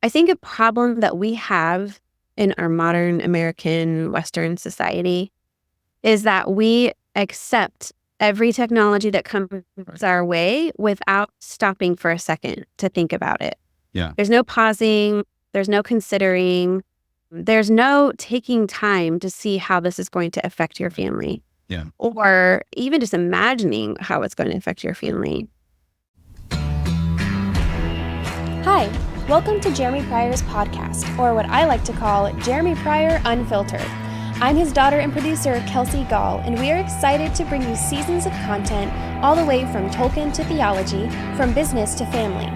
I think a problem that we have in our modern American Western society is that we accept every technology that comes our way without stopping for a second to think about it. Yeah. There's no pausing, there's no considering, there's no taking time to see how this is going to affect your family. Yeah. Or even just imagining how it's going to affect your family. Hi, welcome to Jeremy Pryor's podcast, or what I like to call Jeremy Pryor Unfiltered. I'm his daughter and producer, Kelsey Gall, and we are excited to bring you seasons of content all the way from Tolkien to theology, from business to family.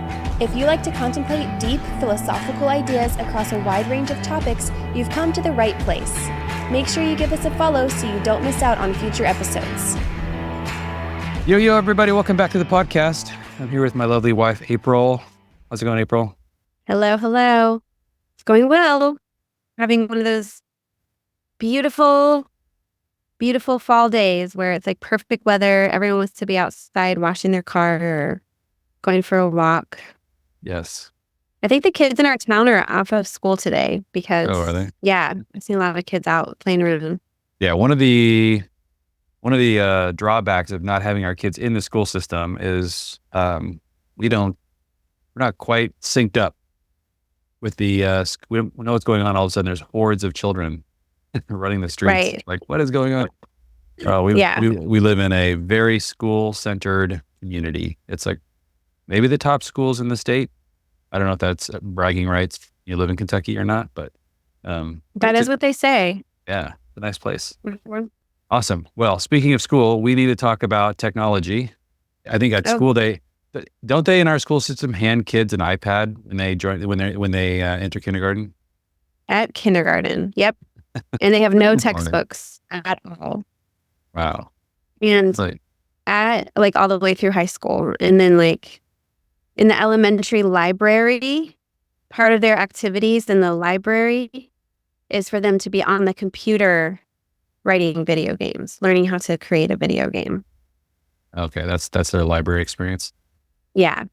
If you like to contemplate deep philosophical ideas across a wide range of topics, you've come to the right place. Make sure you give us a follow so you don't miss out on future episodes. Yo, everybody. Welcome back to the podcast. I'm here with my lovely wife, April. How's it going, April? Hello. It's going well. Having one of those beautiful fall days where it's like perfect weather. Everyone wants to be outside washing their car or going for a walk. Yes. I think the kids in our town are off of school today because, are they? Yeah, I've seen a lot of kids out playing around. Yeah, one of the drawbacks of not having our kids in the school system is we're not quite synced up with the we don't know what's going on. All of a sudden, there's hordes of children running the streets. Right. Like, what is going on? We live in a very school-centered community. It's like maybe the top schools in the state. I don't know if that's bragging rights. You live in Kentucky or not, but that is what they say. Yeah, it's a nice place. Mm-hmm. Awesome. Well, speaking of school, we need to talk about technology. I think at school don't they in our school system hand kids an iPad when they enter kindergarten? At kindergarten, yep. And they have no textbooks at all. Wow. And at like all the way through high school, and then like in the elementary library, part of their activities in the library is for them to be on the computer writing video games, learning how to create a video game. Okay, that's their library experience. Yeah.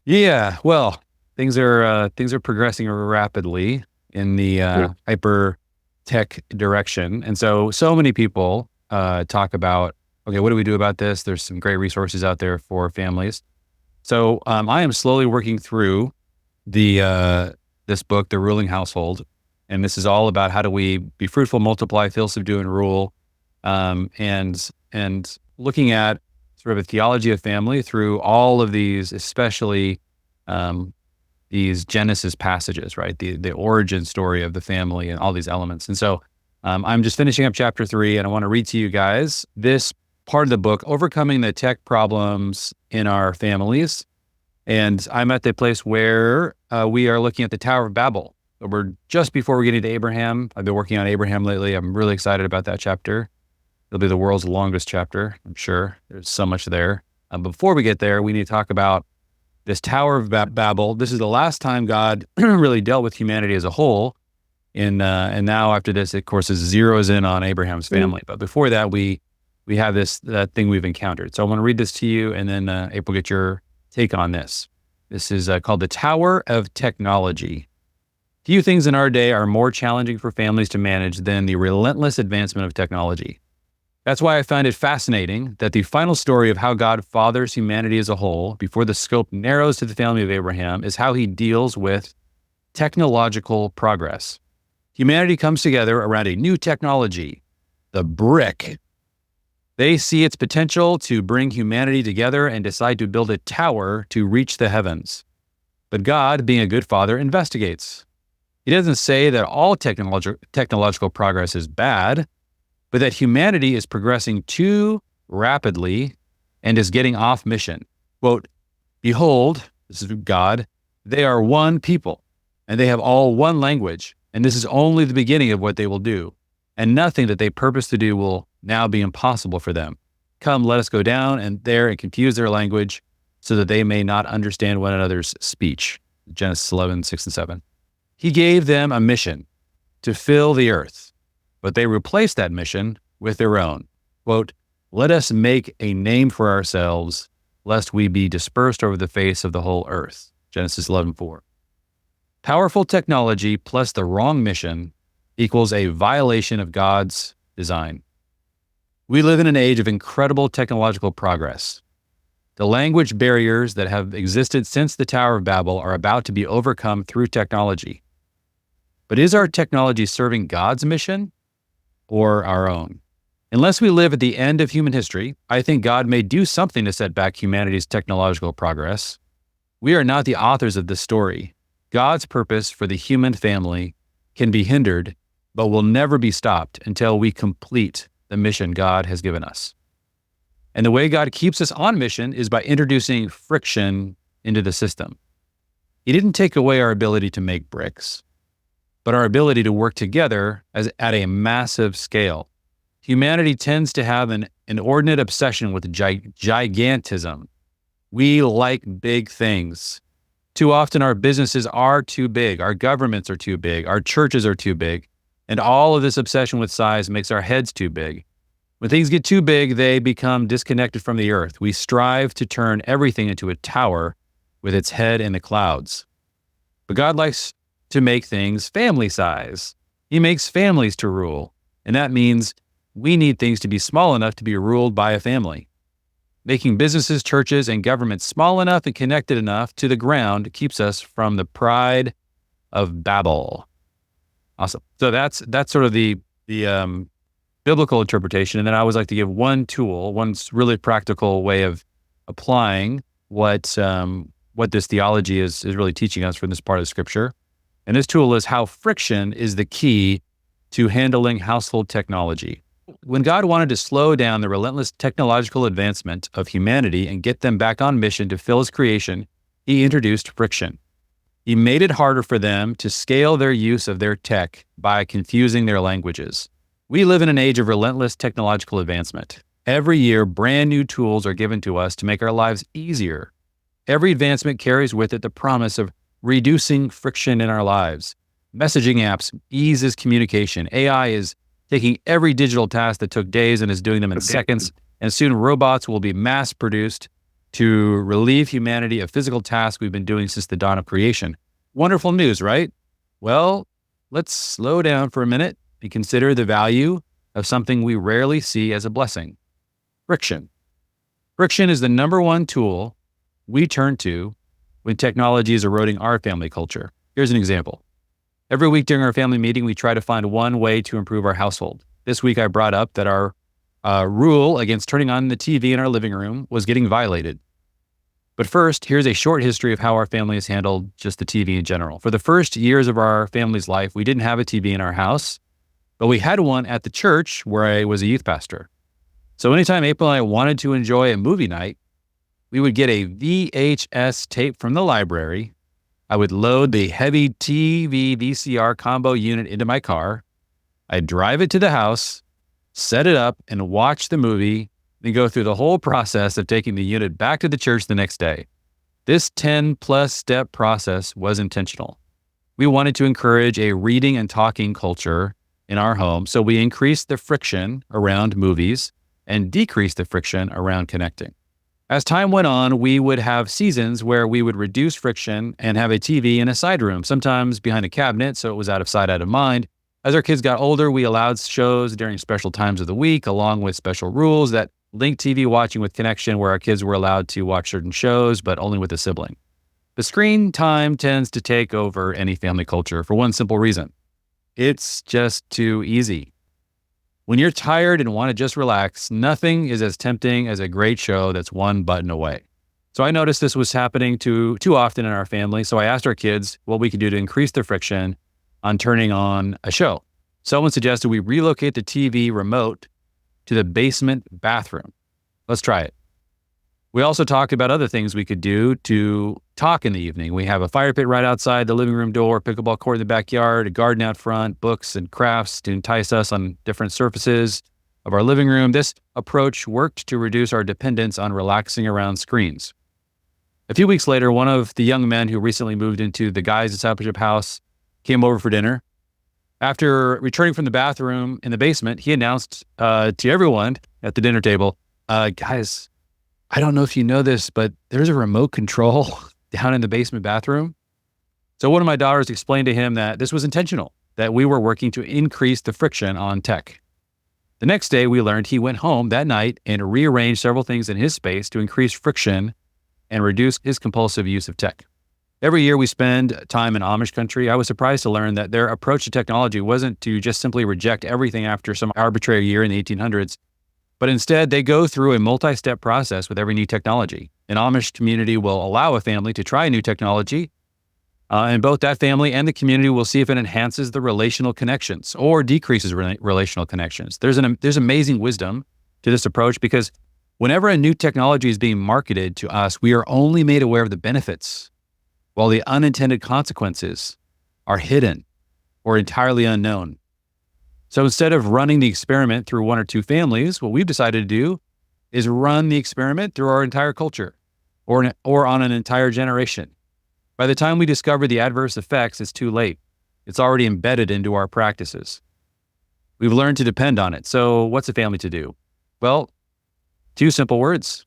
Yeah. Well, things are progressing rapidly in the hyper tech direction, and so many people talk about, okay, what do we do about this? There's some great resources out there for families. So I am slowly working through this book, The Ruling Household, and this is all about how do we be fruitful, multiply, fill, subdue, and rule, and looking at sort of a theology of family through all of these, especially these Genesis passages, right? The origin story of the family and all these elements. And so I'm just finishing up chapter 3, and I want to read to you guys this part of the book, Overcoming the Tech Problems in Our Families. And I'm at the place where we are looking at the Tower of Babel. We're just before we're getting to Abraham. I've been working on Abraham lately. I'm really excited about that chapter. It'll be the world's longest chapter, I'm sure. There's so much there. Before we get there, we need to talk about this Tower of Babel. This is the last time God really dealt with humanity as a whole. And now after this, of course, it zeroes in on Abraham's family. But before that, we have that thing we've encountered. So I want to read this to you, and then April, get your take on this. This is called the Tower of Technology. Few things in our day are more challenging for families to manage than the relentless advancement of technology. That's why I find it fascinating that the final story of how God fathers humanity as a whole, before the scope narrows to the family of Abraham, is how he deals with technological progress. Humanity comes together around a new technology, the brick. They see its potential to bring humanity together and decide to build a tower to reach the heavens. But God, being a good father, investigates. He doesn't say that all technological progress is bad, but that humanity is progressing too rapidly and is getting off mission. Quote, behold, this is God, they are one people, and they have all one language, and this is only the beginning of what they will do, and nothing that they purpose to do will now be impossible for them. Come, let us go down and confuse their language so that they may not understand one another's speech. Genesis 11:6-7. He gave them a mission to fill the earth, but they replaced that mission with their own. Quote, let us make a name for ourselves, lest we be dispersed over the face of the whole earth. Genesis 11:4. Powerful technology plus the wrong mission equals a violation of God's design. We live in an age of incredible technological progress. The language barriers that have existed since the Tower of Babel are about to be overcome through technology. But is our technology serving God's mission or our own? Unless we live at the end of human history, I think God may do something to set back humanity's technological progress. We are not the authors of this story. God's purpose for the human family can be hindered, but will never be stopped until we complete the mission God has given us. And the way God keeps us on mission is by introducing friction into the system. He didn't take away our ability to make bricks, but our ability to work together at a massive scale. Humanity tends to have an inordinate obsession with gigantism. We like big things. Too often our businesses are too big, our governments are too big, our churches are too big, and all of this obsession with size makes our heads too big. When things get too big, they become disconnected from the earth. We strive to turn everything into a tower with its head in the clouds. But God likes to make things family size. He makes families to rule, and that means we need things to be small enough to be ruled by a family. Making businesses, churches, and governments small enough and connected enough to the ground keeps us from the pride of Babel. Awesome. So that's sort of the biblical interpretation. And then I always like to give one tool, one really practical way of applying what this theology is really teaching us from this part of Scripture. And this tool is how friction is the key to handling household technology. When God wanted to slow down the relentless technological advancement of humanity and get them back on mission to fill his creation, he introduced friction. He made it harder for them to scale their use of their tech by confusing their languages. We live in an age of relentless technological advancement. Every year, brand new tools are given to us to make our lives easier. Every advancement carries with it the promise of reducing friction in our lives. Messaging apps eases communication. AI is taking every digital task that took days and is doing them in seconds. And soon robots will be mass-produced to relieve humanity of physical tasks we've been doing since the dawn of creation. Wonderful news, right? Well, let's slow down for a minute and consider the value of something we rarely see as a blessing: friction. Friction is the number one tool we turn to when technology is eroding our family culture. Here's an example. Every week during our family meeting, we try to find one way to improve our household. This week, I brought up that our rule against turning on the TV in our living room was getting violated. But first, here's a short history of how our family has handled just the TV in general. For the first years of our family's life, we didn't have a TV in our house, but we had one at the church where I was a youth pastor. So anytime April and I wanted to enjoy a movie night, we would get a VHS tape from the library. I would load the heavy TV VCR combo unit into my car. I'd drive it to the house, set it up, and watch the movie, then go through the whole process of taking the unit back to the church the next day. This 10-plus step process was intentional. We wanted to encourage a reading and talking culture in our home, so we increased the friction around movies and decreased the friction around connecting. As time went on, we would have seasons where we would reduce friction and have a TV in a side room, sometimes behind a cabinet, so it was out of sight, out of mind. As our kids got older, we allowed shows during special times of the week, along with special rules that linked TV watching with connection, where our kids were allowed to watch certain shows, but only with a sibling. The screen time tends to take over any family culture for one simple reason: it's just too easy. When you're tired and want to just relax, nothing is as tempting as a great show that's one button away. So I noticed this was happening too often in our family, so I asked our kids what we could do to increase the friction on turning on a show. Someone suggested we relocate the TV remote to the basement bathroom. Let's try it. We also talked about other things we could do to talk in the evening. We have a fire pit right outside the living room door, pickleball court in the backyard, a garden out front, books and crafts to entice us on different surfaces of our living room. This approach worked to reduce our dependence on relaxing around screens. A few weeks later, one of the young men who recently moved into the guys' discipleship house came over for dinner. After returning from the bathroom in the basement, he announced to everyone at the dinner table, guys, I don't know if you know this, but there's a remote control down in the basement bathroom. So one of my daughters explained to him that this was intentional, that we were working to increase the friction on tech. The next day, we learned he went home that night and rearranged several things in his space to increase friction and reduce his compulsive use of tech. Every year we spend time in Amish country, I was surprised to learn that their approach to technology wasn't to just simply reject everything after some arbitrary year in the 1800s, but instead they go through a multi-step process with every new technology. An Amish community will allow a family to try a new technology, and both that family and the community will see if it enhances the relational connections or decreases relational connections. There's amazing wisdom to this approach because whenever a new technology is being marketed to us, we are only made aware of the benefits, while the unintended consequences are hidden or entirely unknown. So instead of running the experiment through one or two families, what we've decided to do is run the experiment through our entire culture or on an entire generation. By the time we discover the adverse effects, it's too late. It's already embedded into our practices. We've learned to depend on it. So what's a family to do? Well, two simple words: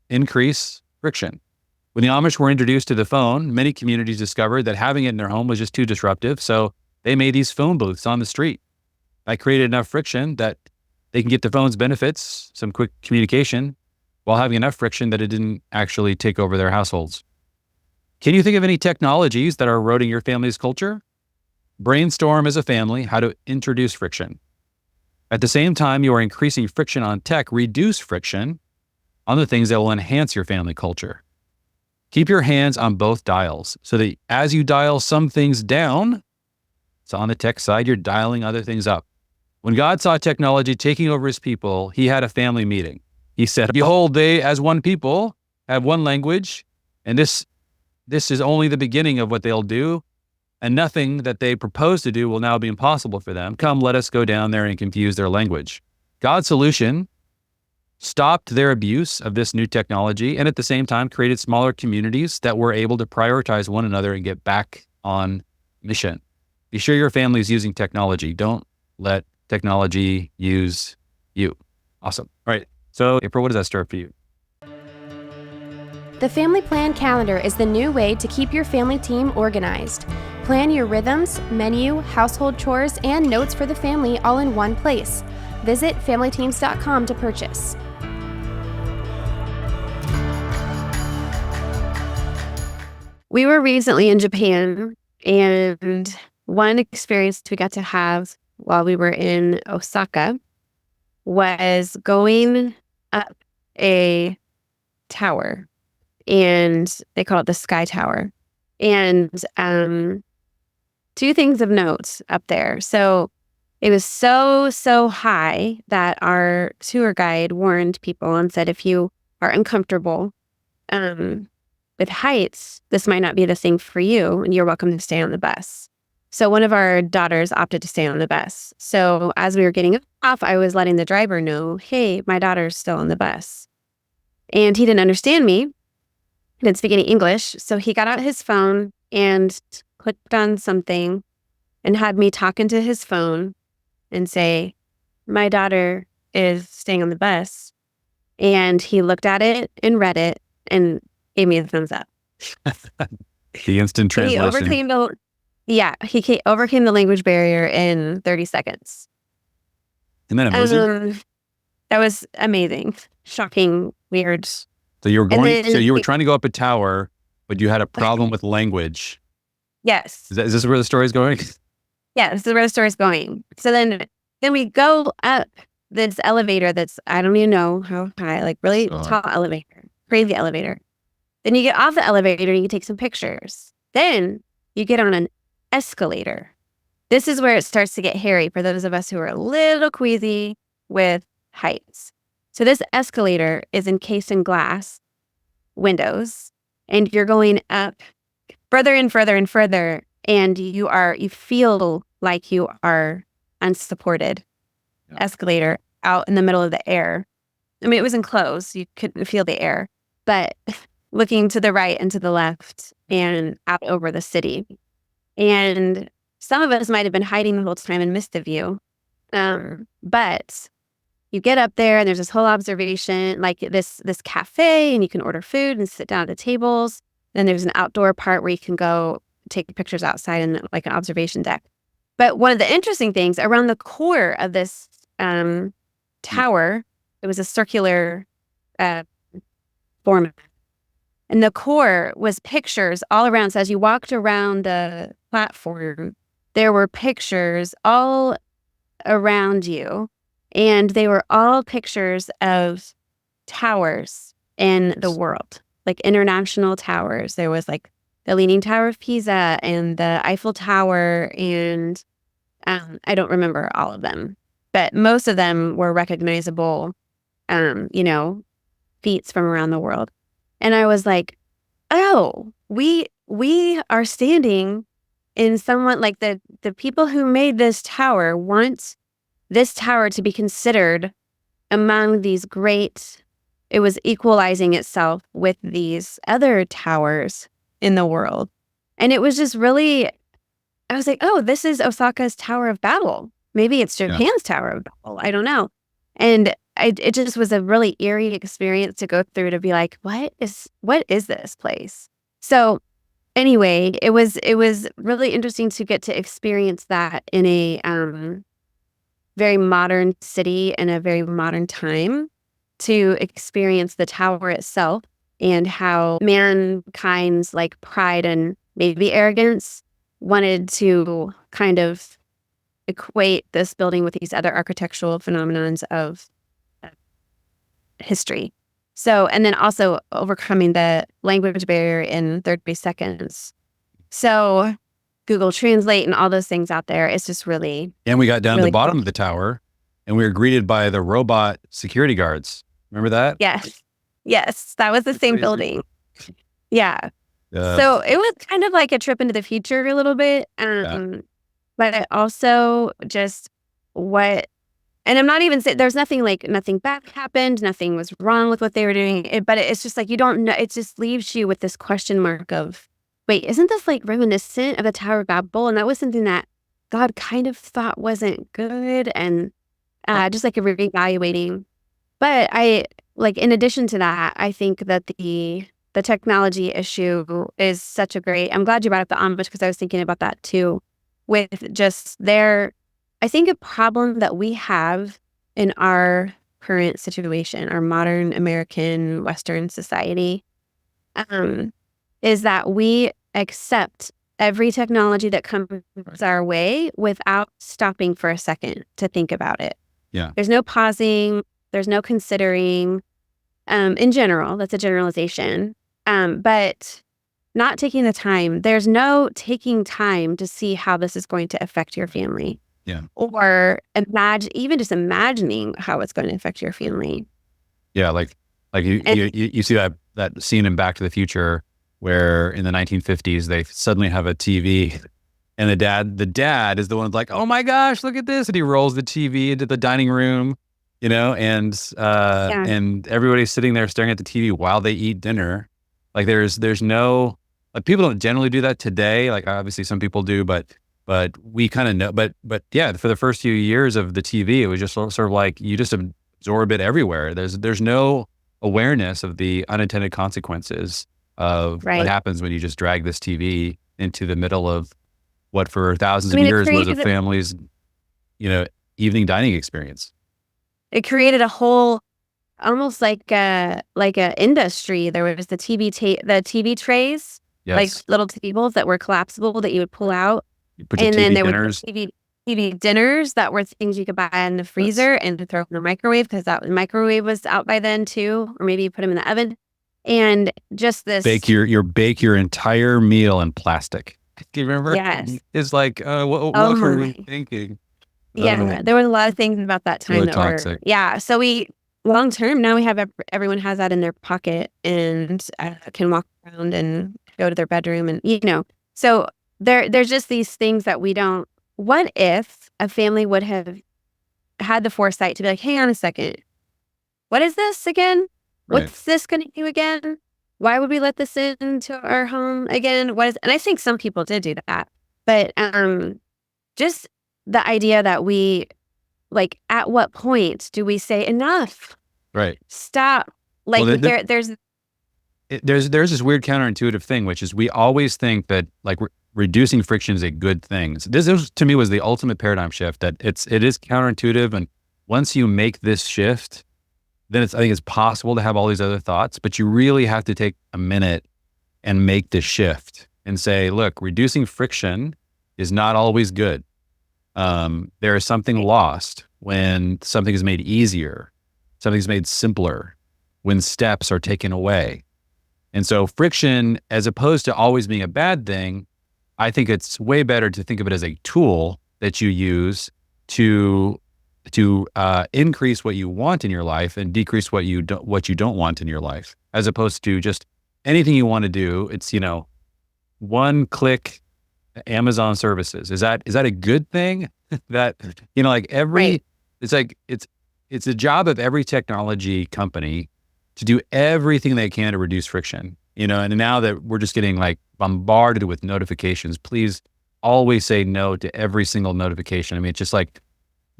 increase friction. When the Amish were introduced to the phone, many communities discovered that having it in their home was just too disruptive. So they made these phone booths on the street. I created enough friction that they can get the phone's benefits, some quick communication, while having enough friction that it didn't actually take over their households. Can you think of any technologies that are eroding your family's culture? Brainstorm as a family how to introduce friction. At the same time you are increasing friction on tech, reduce friction on the things that will enhance your family culture. Keep your hands on both dials so that as you dial some things down, so on the tech side, you're dialing other things up. When God saw technology taking over his people, he had a family meeting. He said, "Behold, they as one people have one language, and this is only the beginning of what they'll do, and nothing that they propose to do will now be impossible for them. Come, let us go down there and confuse their language." God's solution stopped their abuse of this new technology and at the same time created smaller communities that were able to prioritize one another and get back on mission. Be sure your family is using technology. Don't let technology use you. Awesome. All right. So April, what does that start for you? The Family Plan Calendar is the new way to keep your family team organized. Plan your rhythms, menu, household chores, and notes for the family all in one place. Visit familyteams.com to purchase. We were recently in Japan, and one experience we got to have while we were in Osaka was going up a tower, and they call it the Sky Tower. And two things of note up there. So it was so high that our tour guide warned people and said, if you are uncomfortable with heights, this might not be the thing for you, and you're welcome to stay on the bus. So one of our daughters opted to stay on the bus. So as we were getting off, I was letting the driver know, hey, my daughter's still on the bus. And he didn't understand me. He didn't speak any English. So he got out his phone and clicked on something and had me talk into his phone and say, my daughter is staying on the bus. And he looked at it and read it and gave me a thumbs up. The instant translation. He overcame the language barrier in 30 seconds. Isn't that amazing? That was amazing. Shocking, weird. So you were trying to go up a tower, but you had a problem with language. Yes. Is this where the story's going? Yeah, this is where the story's going. So then we go up this elevator that's, I don't even know how high, like really tall elevator, crazy elevator. Then you get off the elevator and you take some pictures. Then you get on an escalator. This is where it starts to get hairy for those of us who are a little queasy with heights. So this escalator is encased in glass windows, and you're going up further and further and further, and you feel like you are unsupported escalator out in the middle of the air. I mean, it was enclosed. You couldn't feel the air, but looking to the right and to the left and out over the city. And some of us might have been hiding the whole time and missed the view. But you get up there and there's this whole observation, like this cafe, and you can order food and sit down at the tables. Then there's an outdoor part where you can go take pictures outside in like an observation deck. But one of the interesting things around the core of this tower, it was a circular format. And the core was pictures all around. So as you walked around the platform, there were pictures all around you. And they were all pictures of towers in the world, like international towers. There was like the Leaning Tower of Pisa and the Eiffel Tower. And I don't remember all of them, but most of them were recognizable, feats from around the world. And I was like, oh, we are standing in someone like the people who made this tower want this tower to be considered among these great, it was equalizing itself with these other towers in the world. And it was just really, I was like, oh, this is Osaka's Tower of Babel. Maybe it's Japan's Tower of Babel. I don't know. And it just was a really eerie experience to go through, to be like, what is this place? So anyway, it was really interesting to get to experience that in a very modern city in a very modern time, to experience the tower itself and how mankind's like pride and maybe arrogance wanted to kind of equate this building with these other architectural phenomenons of history. So, and then also overcoming the language barrier in 30 seconds. So Google Translate and all those things out there, it's just really... And we got down to really the bottom cool. of the tower and we were greeted by the robot security guards. Remember that? Yes, that was the same Crazy. building. Yeah. So it was kind of like a trip into the future a little bit. But it also just and I'm not even saying there's nothing bad happened, nothing was wrong with what they were doing. But it's just like, you don't know, it just leaves you with this question mark of, wait, isn't this like reminiscent of the Tower of Babel? And that was something that God kind of thought wasn't good, and just like a reevaluating. But in addition to that, I think that the technology issue is such a great, I'm glad you brought up the ombuds, because I was thinking about that too, with just I think a problem that we have in our current situation, our modern American Western society, is that we accept every technology that comes our way without stopping for a second to think about it. Yeah. There's no pausing. There's no considering. In general, that's a generalization. But not taking the time. There's no taking time to see how this is going to affect your family. Yeah. Or even just imagining how it's going to affect your family. Yeah, like you see that scene in Back to the Future where in the 1950s they suddenly have a TV, and the dad is the one like, oh my gosh, look at this, and he rolls the TV into the dining room, and everybody's sitting there staring at the TV while they eat dinner. Like there's no, like, people don't generally do that today. Like obviously some people do, but we kind of know. But yeah, for the first few years of the TV, it was just sort of like you just absorb it everywhere. There's no awareness of the unintended consequences of what happens when you just drag this TV into the middle of what for thousands of years was a family's, evening dining experience. It created a whole, almost like a industry. There was the TV trays, like little tables that were collapsible that you would pull out. And then there dinners. were TV dinners that were things you could buy in the freezer and to throw in the microwave, because the microwave was out by then too, or maybe you put them in the oven. And just this bake your entire meal in plastic. Do you remember? Yes. It's like, what were we thinking? Yeah, there was a lot of things about that time really that toxic. So we long term now we have everyone has that in their pocket and can walk around and go to their bedroom, and so there's just these things that we don't. What if a family would have had the foresight to be like, hang on a second, what is this again? Right. What's this going to do again? Why would we let this into our home again? And I think some people did do that, but just the idea that we, like, at what point do we say enough? Right. Stop. Like, there's this weird counterintuitive thing, which is we always think that, like, reducing friction is a good thing. So this to me was the ultimate paradigm shift, that it is counterintuitive. And once you make this shift, then I think it's possible to have all these other thoughts, but you really have to take a minute and make this shift and say, look, reducing friction is not always good. There is something lost when something is made easier, something's made simpler, when steps are taken away. And so friction, as opposed to always being a bad thing, I think it's way better to think of it as a tool that you use to increase what you want in your life and decrease what you don't want in your life, as opposed to just anything you want to do. It's, one click Amazon services. Is that a good thing? That, like Right. it's like, it's a job of every technology company to do everything they can to reduce friction, and now that we're just getting like bombarded with notifications, please always say no to every single notification. I mean, it's just like,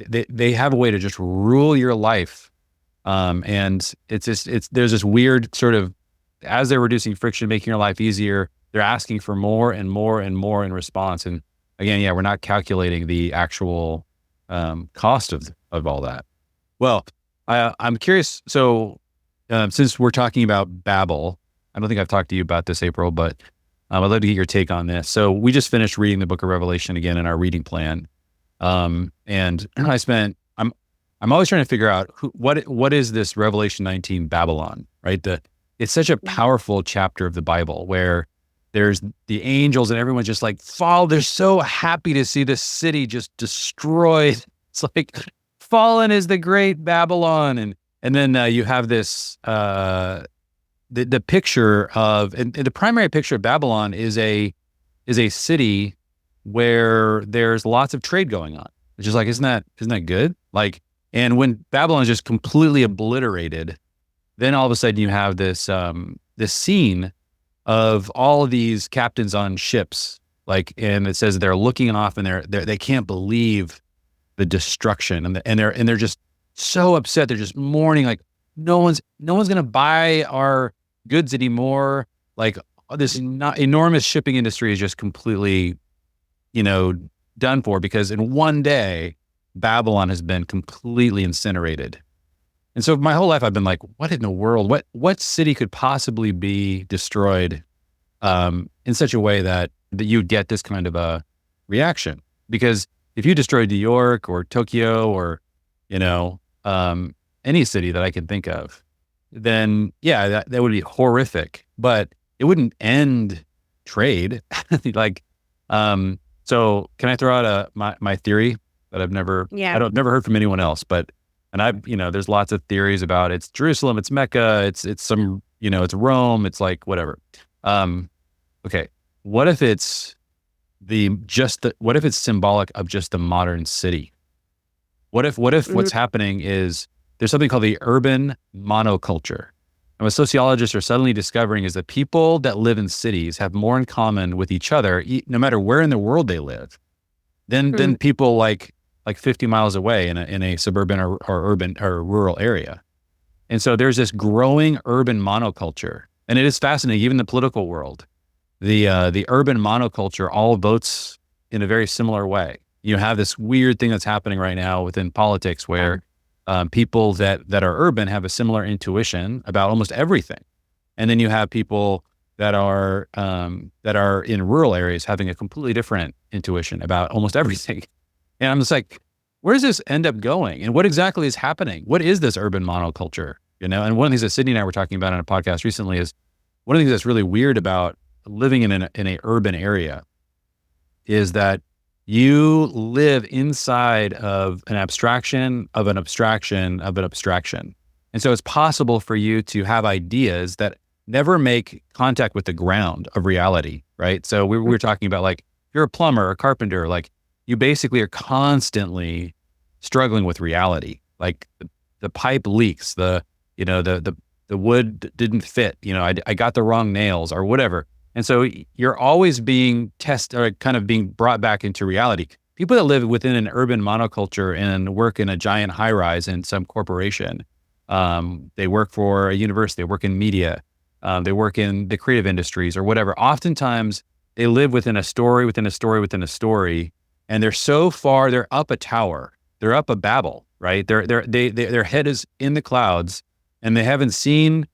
they have a way to just rule your life. And there's this weird sort of, as they're reducing friction, making your life easier, they're asking for more and more and more in response. And again, we're not calculating the actual cost of all that. Well, I'm curious. So since we're talking about Babel, I don't think I've talked to you about this, April, but I'd love to get your take on this. So we just finished reading the book of Revelation again in our reading plan. And I'm always trying to figure out what is this Revelation 19 Babylon, right? It's such a powerful chapter of the Bible where there's the angels and everyone's just like, they're so happy to see this city just destroyed. It's like, fallen is the great Babylon. And then you have this, the picture of, and the primary picture of Babylon is a city where there's lots of trade going on. It's just like, isn't that good? Like, and when Babylon is just completely obliterated, then all of a sudden you have this scene of all of these captains on ships, like, and it says they're looking off and they can't believe the destruction, and they're just so upset. They're just mourning, like, no one's going to buy our goods anymore. Like, this enormous shipping industry is just completely, done for, because in one day Babylon has been completely incinerated. And so my whole life I've been like, what in the world, what city could possibly be destroyed in such a way that you get this kind of a reaction? Because if you destroyed New York or Tokyo or any city that I can think of, then that would be horrific, but it wouldn't end trade. Like, so can I throw out my theory that I've never heard from anyone else, there's lots of theories about it's Jerusalem, it's Mecca, it's some, it's Rome, it's like whatever. Okay. What if it's symbolic of just the modern city? What if what's happening is there's something called the urban monoculture. And what sociologists are suddenly discovering is that people that live in cities have more in common with each other, no matter where in the world they live, than people like 50 miles away in a suburban or urban or rural area. And so there's this growing urban monoculture, and it is fascinating. Even the political world, the urban monoculture all votes in a very similar way. You have this weird thing that's happening right now within politics where people that are urban have a similar intuition about almost everything, and then you have people that are in rural areas having a completely different intuition about almost everything. And I'm just like, where does this end up going? And what exactly is happening? What is this urban monoculture? And one of the things that Sydney and I were talking about on a podcast recently is one of the things that's really weird about living in an urban area is that you live inside of an abstraction of an abstraction of an abstraction. And so it's possible for you to have ideas that never make contact with the ground of reality, right? So we were talking about, like, you're a plumber or a carpenter, like, you basically are constantly struggling with reality. Like, the pipe leaks, the wood didn't fit, I got the wrong nails or whatever. And so you're always being tested, or kind of being brought back into reality. People that live within an urban monoculture and work in a giant high rise in some corporation, they work for a university, they work in media, they work in the creative industries or whatever. Oftentimes they live within a story, within a story, within a story. And they're so far, they're up a tower. They're up a Babel, right? Their head is in the clouds and they haven't seen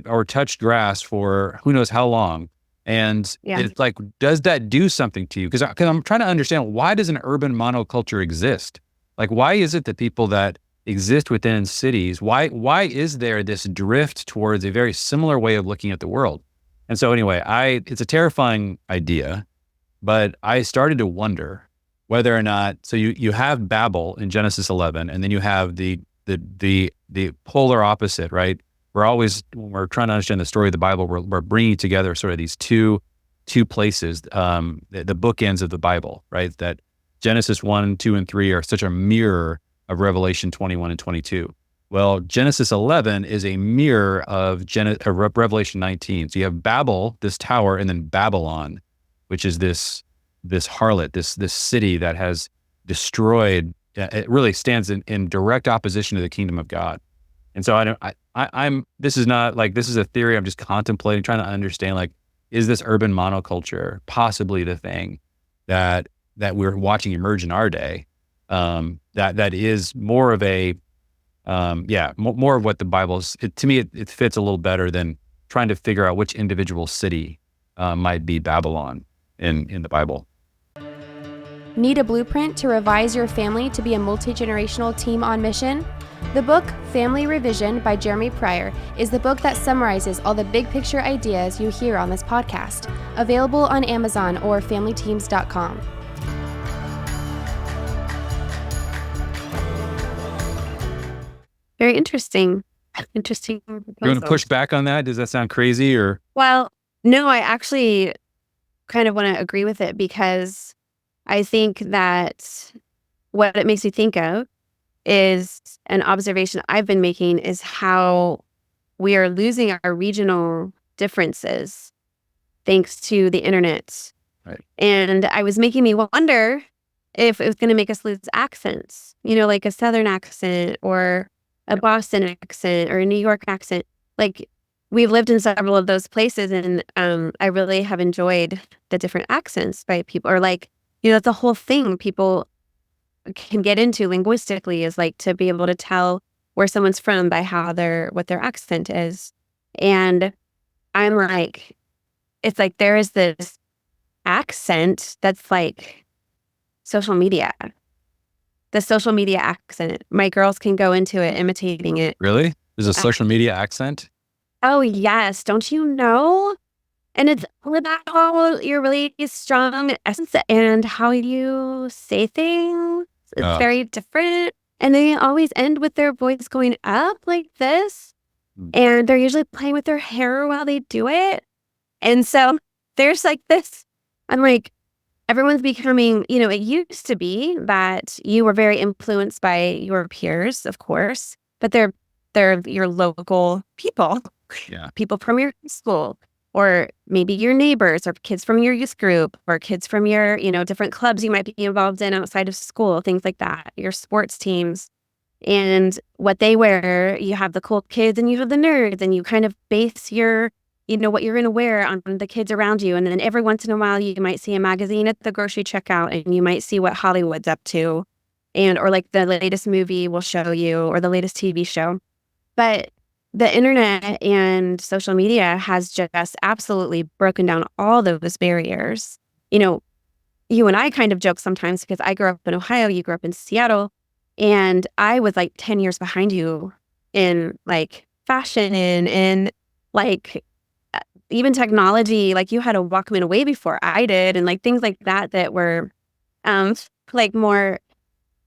or touched grass for who knows how long. And it's like, does that do something to you? Because I'm trying to understand, why does an urban monoculture exist? Like, why is it that people that exist within cities, why is there this drift towards a very similar way of looking at the world? And so anyway, it's a terrifying idea, but I started to wonder whether or not, so you have Babel in Genesis 11, and then you have the polar opposite, right? When we're trying to understand the story of the Bible, we're bringing together sort of these two places, the bookends of the Bible, right? That Genesis 1, 2, and 3 are such a mirror of Revelation 21 and 22. Well, Genesis 11 is a mirror of Revelation 19. So you have Babel, this tower, and then Babylon, which is this harlot, this city that has destroyed. It really stands in direct opposition to the kingdom of God. And so this is a theory I'm just contemplating, trying to understand, like, is this urban monoculture possibly the thing that we're watching emerge in our day? That is more of a, more of what the Bible's, to me, it fits a little better than trying to figure out which individual city might be Babylon in the Bible. Need a blueprint to revise your family to be a multi-generational team on mission? The book, Family Revision by Jeremy Pryor, is the book that summarizes all the big picture ideas you hear on this podcast. Available on Amazon or familyteams.com. Very interesting. Interesting proposal. You want to push back on that? Does that sound crazy or? Well, no, I actually kind of want to agree with it, because I think that what it makes me think of is an observation I've been making, is how we are losing our regional differences thanks to the internet. Right. And I was making me wonder if it was going to make us lose accents, like a Southern accent or a Boston accent or a New York accent. Like, we've lived in several of those places, and I really have enjoyed the different accents by people, or that's a whole thing people can get into linguistically, is like to be able to tell where someone's from by what their accent is. And I'm like, it's like there is this accent that's like social media. The social media accent. My girls can go into it imitating it. Really? There's a social media accent? Oh, yes. Don't you know? And it's all about how your really strong essence and how you say things. It's very different. And they always end with their voice going up like this. And they're usually playing with their hair while they do it. And so there's like this, I'm like, everyone's becoming, it used to be that you were very influenced by your peers, of course, but they're your local people. Yeah. People from your school, or maybe your neighbors, or kids from your youth group, or kids from your, different clubs you might be involved in outside of school, things like that, your sports teams. And what they wear, you have the cool kids and you have the nerds, and you kind of base your, what you're going to wear on the kids around you. And then every once in a while, you might see a magazine at the grocery checkout, and you might see what Hollywood's up to, or like the latest movie will show you, or the latest TV show. But the internet and social media has just absolutely broken down all those barriers. You and I kind of joke sometimes, because I grew up in Ohio, you grew up in Seattle, and I was like 10 years behind you in like fashion and like even technology. Like, you had a Walkman way before I did, and like things like that were like more,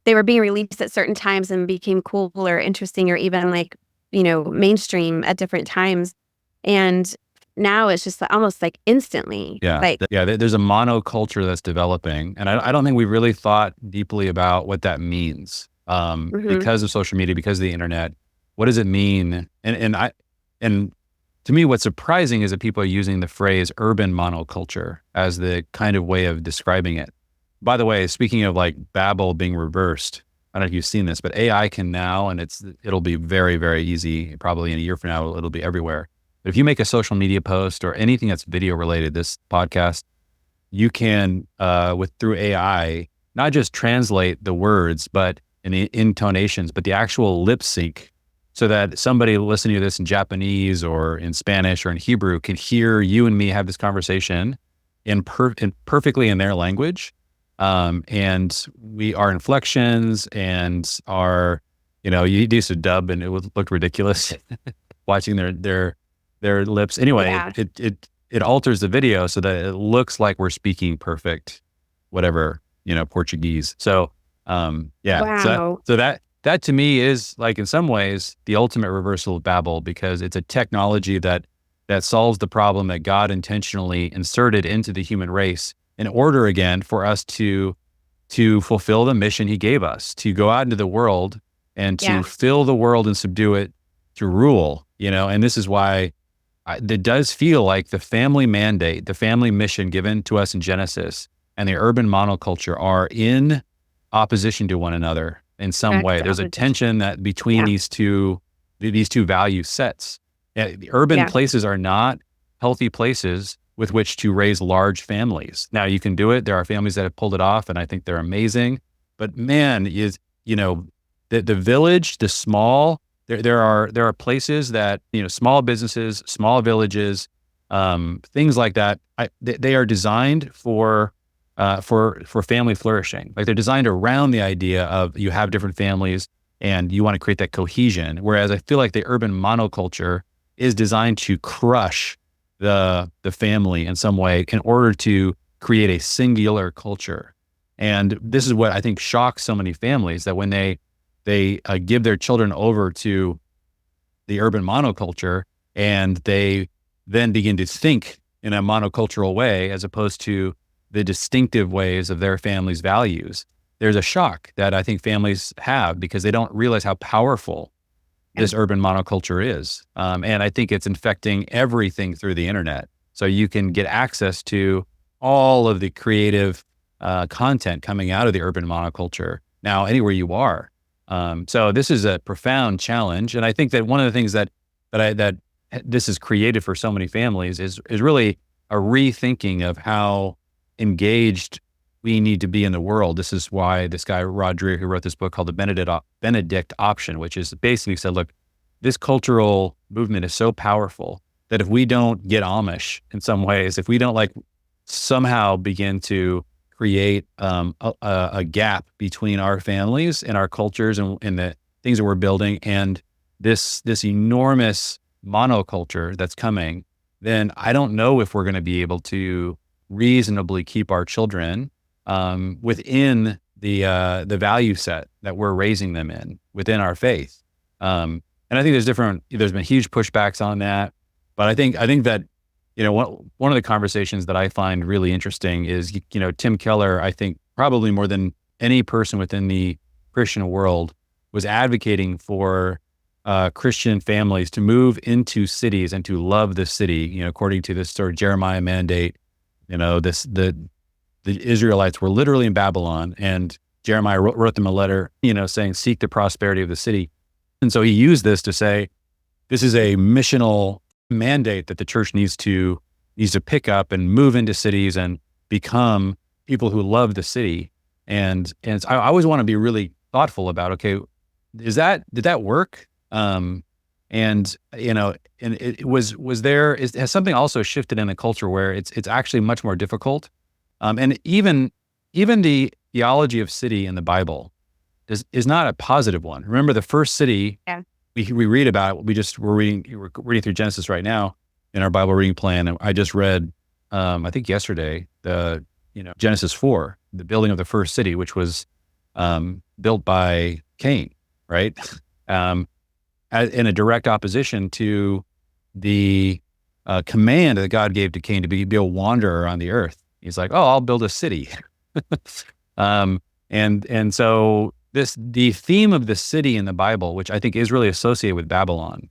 they were being released at certain times and became cool or interesting, or even like mainstream at different times. And now it's just almost like instantly. Yeah. There's a monoculture that's developing. And I don't think we really thought deeply about what that means because of social media, because of the internet. What does it mean? And to me, what's surprising is that people are using the phrase urban monoculture as the kind of way of describing it. By the way, speaking of like Babel being reversed, I don't know if you've seen this, but AI can now, and it'll be very, very easy. Probably in a year from now, it'll be everywhere. But if you make a social media post or anything that's video related, this podcast, you can through AI not just translate the words, but in the intonations, but the actual lip sync, so that somebody listening to this in Japanese or in Spanish or in Hebrew can hear you and me have this conversation in perfectly in their language. And our inflections and our, you used to dub and it would look ridiculous watching their lips. Anyway, Yeah. it alters the video so that it looks like we're speaking perfect, whatever, Portuguese. So, yeah. Wow. So that to me is, like, in some ways the ultimate reversal of Babel, because it's a technology that solves the problem that God intentionally inserted into the human race in order, again, for us to fulfill the mission he gave us, to go out into the world and to Yeah. fill the world and subdue it, to rule, and this is why it does feel like the family mandate, the family mission given to us in Genesis, and the urban monoculture are in opposition to one another in some way. There's a tension that between these two value sets. The urban places are not healthy places with which to raise large families. Now, you can do it. There are families that have pulled it off, and I think they're amazing. But man, the village, the small, there are places that, small businesses, small villages, things like that. They are designed for family flourishing. Like, they're designed around the idea of you have different families and you want to create that cohesion. Whereas I feel like the urban monoculture is designed to crush the family in some way in order to create a singular culture. And this is what I think shocks so many families, that when they give their children over to the urban monoculture and they then begin to think in a monocultural way as opposed to the distinctive ways of their family's values, there's a shock that I think families have because they don't realize how powerful this urban monoculture is. And I think it's infecting everything through the internet. So you can get access to all of the creative content coming out of the urban monoculture now anywhere you are. So this is a profound challenge. And I think that one of the things that this has created for so many families is really a rethinking of how engaged we need to be in the world. This is why this guy, Rod Dreher, who wrote this book called The Benedict Option, which is basically said, look, this cultural movement is so powerful that if we don't get Amish in some ways, if we don't somehow begin to create a gap between our families and our cultures and the things that we're building and this enormous monoculture that's coming, then I don't know if we're going to be able to reasonably keep our children within the value set that we're raising them in within our faith. And I think there's been huge pushbacks on that, but I think that, one of the conversations that I find really interesting is, Tim Keller, I think probably more than any person within the Christian world, was advocating for Christian families to move into cities and to love the city, according to this sort of Jeremiah mandate. The Israelites were literally in Babylon, and Jeremiah wrote them a letter, saying, seek the prosperity of the city. And so he used this to say, this is a missional mandate that the church needs to pick up and move into cities and become people who love the city. And I always want to be really thoughtful about, okay, did that work? And has something also shifted in the culture where it's actually much more difficult? And even the theology of city in the Bible is not a positive one. Remember, the first city we read about, we're reading through Genesis right now in our Bible reading plan. And I just read, I think yesterday, Genesis 4, the building of the first city, which was built by Cain, right? In a direct opposition to the command that God gave to Cain to be a wanderer on the earth. He's like, oh, I'll build a city. And so the theme of the city in the Bible, which I think is really associated with Babylon,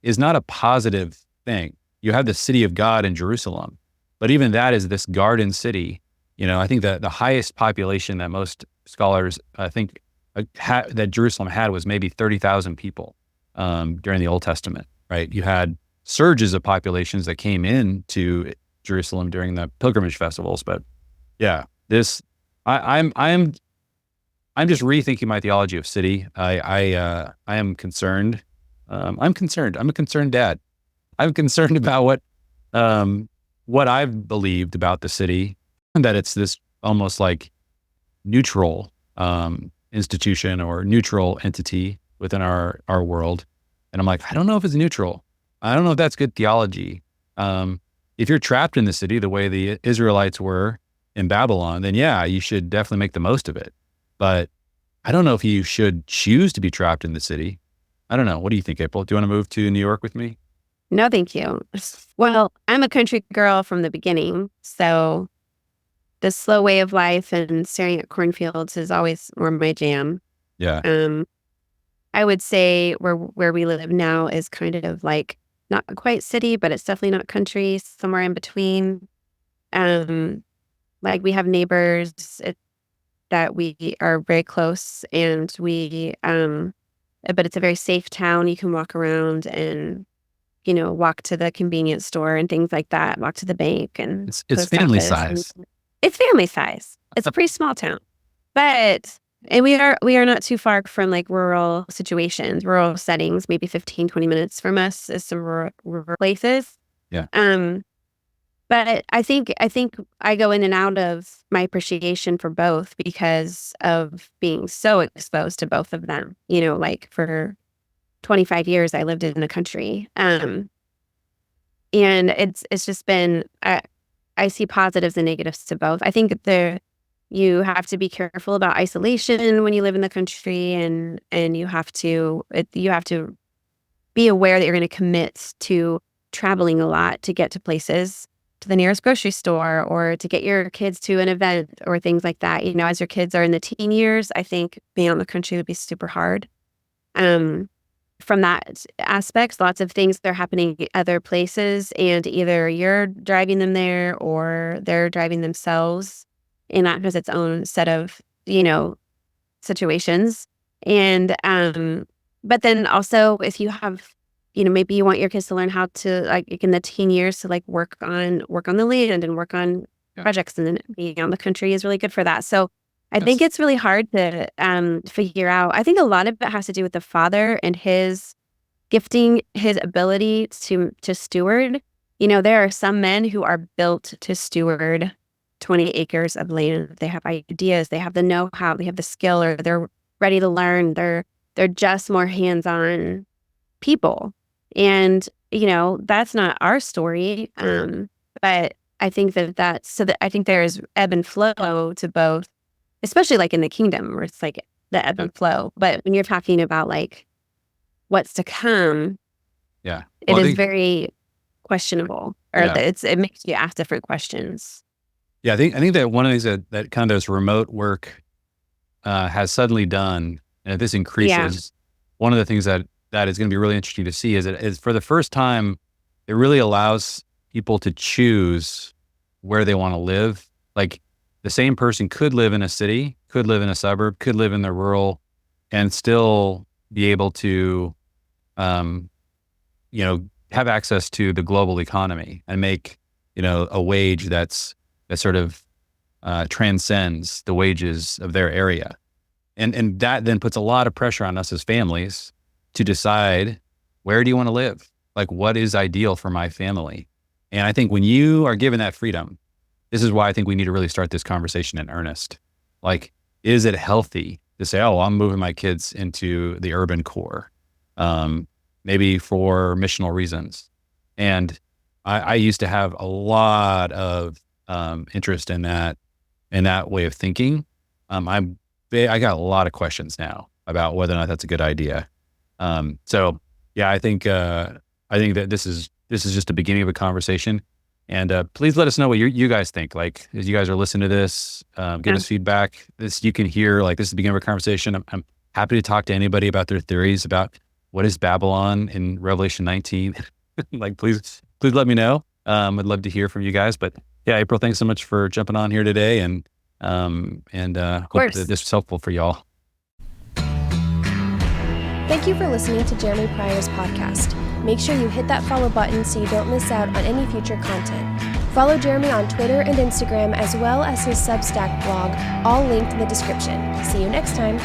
is not a positive thing. You have the city of God in Jerusalem, but even that is this garden city. I think that the highest population that most scholars think that Jerusalem had was maybe 30,000 people during the Old Testament, right? You had surges of populations that came into Jerusalem during the pilgrimage festivals. But yeah, I'm just rethinking my theology of city. I am concerned. I'm concerned. I'm a concerned dad. I'm concerned about what I've believed about the city, and that it's this almost like neutral institution or neutral entity within our world. And I'm like, I don't know if it's neutral. I don't know if that's good theology. If you're trapped in the city the way the Israelites were in Babylon, then yeah, you should definitely make the most of it. But I don't know if you should choose to be trapped in the city. I don't know. What do you think, April? Do you want to move to New York with me? No, thank you. Well, I'm a country girl from the beginning, so the slow way of life and staring at cornfields is always more my jam. Yeah. I would say where we live now is kind of like not quite city, but it's definitely not country, somewhere in between. Like we have neighbors that we are very close, and but it's a very safe town. You can walk around and, walk to the convenience store and things like that, walk to the bank and it's family size. It's family size. It's a pretty small town, and we are not too far from like rural situations, rural settings, maybe 15, 20 minutes from us is some rural places. Yeah. But I think I go in and out of my appreciation for both because of being so exposed to both of them. Like for 25 years, I lived in the country. And it's just been, I see positives and negatives to both. I think you have to be careful about isolation when you live in the country, and you have to be aware that you're going to commit to traveling a lot to get to places, to the nearest grocery store, or to get your kids to an event or things like that. As your kids are in the teen years, I think being out in the country would be super hard. From that aspect, lots of things that are happening other places, and either you're driving them there or they're driving themselves, and that has its own set of, situations. And but then also if you have, maybe you want your kids to learn how to, like in the teen years, to like work on the land and work on projects, and then being out in the country is really good for that. So I think it's really hard to figure out. I think a lot of it has to do with the father and his gifting, his ability to steward. There are some men who are built to steward 20 acres of land. They have ideas, they have the know-how, they have the skill, or they're ready to learn. They're just more hands-on people. And, that's not our story. But I think I think there is ebb and flow to both, especially like in the kingdom where it's like the ebb and flow. But when you're talking about like what's to come, it is very questionable, or Yeah. it makes you ask different questions. Yeah, I think that one of the things that kind of this remote work has suddenly done, and if this increases, one of the things that is going to be really interesting to see is for the first time, it really allows people to choose where they want to live. Like the same person could live in a city, could live in a suburb, could live in the rural, and still be able to, have access to the global economy and make, a wage that sort of transcends the wages of their area. And that then puts a lot of pressure on us as families to decide, where do you want to live? Like, what is ideal for my family? And I think when you are given that freedom, this is why I think we need to really start this conversation in earnest. Like, is it healthy to say, oh, I'm moving my kids into the urban core, maybe for missional reasons? And I used to have a lot of interest in that way of thinking. I got a lot of questions now about whether or not that's a good idea. So yeah, I think that this is just the beginning of a conversation. And please let us know what you guys think. Like, as you guys are listening to this, give us feedback. You can hear, like, this is the beginning of a conversation. I'm happy to talk to anybody about their theories about what is Babylon in Revelation 19. Like, please let me know. I'd love to hear from you guys. But yeah, April, thanks so much for jumping on here today, and hope that this was helpful for y'all. Thank you for listening to Jeremy Pryor's podcast. Make sure you hit that follow button so you don't miss out on any future content. Follow Jeremy on Twitter and Instagram, as well as his Substack blog, all linked in the description. See you next time.